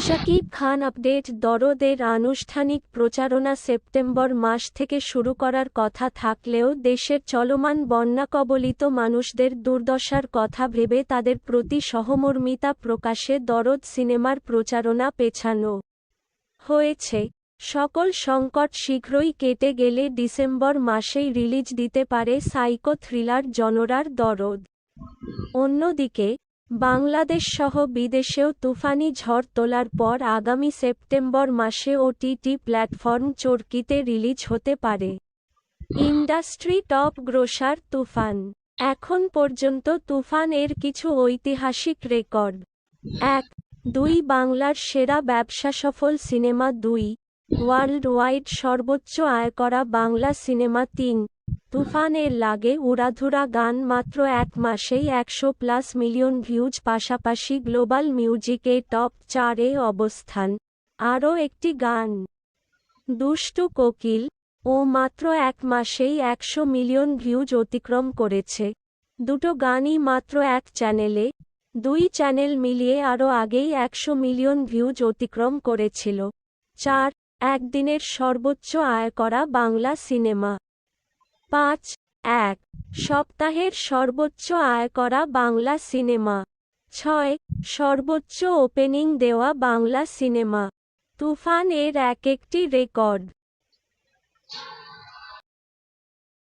Shakib Khan update দরদের আনুষ্ঠানিক প্রচারণা September মাস থেকে শুরু করার কথা থাকলেও দেশের চলমান বন্যাকবলিত মানুষদের দুর্দশার কথা ভেবে তাদের প্রতি সহমর্মিতা প্রকাশে দরদ সিনেমার প্রচারণা পেছানো হয়েছে। সকল সংকট শীঘ্রই কেটে গেলে ডিসেম্বর মাসেই রিলিজ দিতে পারে সাইকো থ্রিলার জনরার দরদ। অন্যদিকে বাংলাদেশসহ বিদেশেও তুফানি ঝড় তোলার পর আগামী সেপ্টেম্বর মাসে ওটিটি প্ল্যাটফর্ম চরকিতে রিলিজ হতে পারে ইন্ডাস্ট্রি টপ গ্রোসার তুফান। এখন পর্যন্ত তুফান এর কিছু ঐতিহাসিক রেকর্ড: 1. বাংলার সেরা ব্যবসাসফল সিনেমা। 2. ওয়ার্ল্ড ওয়াইড সর্বোচ্চ আয় করা বাংলা সিনেমা। 3. তুফান এর লাগে উড়াধুরা গান মাত্র এক মাসেই 100+ মিলিয়ন ভিউজ। পাশাপাশি গ্লোবাল মিউজিকে টপ 4-এ অবস্থান। আরও একটি গান দুষ্টু কোকিল ও মাত্র এক মাসেই 100 মিলিয়ন ভিউজ অতিক্রম করেছে। দুটো গানই মাত্র এক চ্যানেলে, 2 চ্যানেল মিলিয়ে আরও আগেই 100 মিলিয়ন ভিউজ অতিক্রম করেছিল। 4. একদিনের সর্বোচ্চ আয় করা বাংলা সিনেমা। 5. এক সপ্তাহের সর্বোচ্চ আয় করা বাংলা সিনেমা। 6. সর্বোচ্চ ওপেনিং দেওয়া বাংলা সিনেমা। তুফান এর এক একটি রেকর্ড।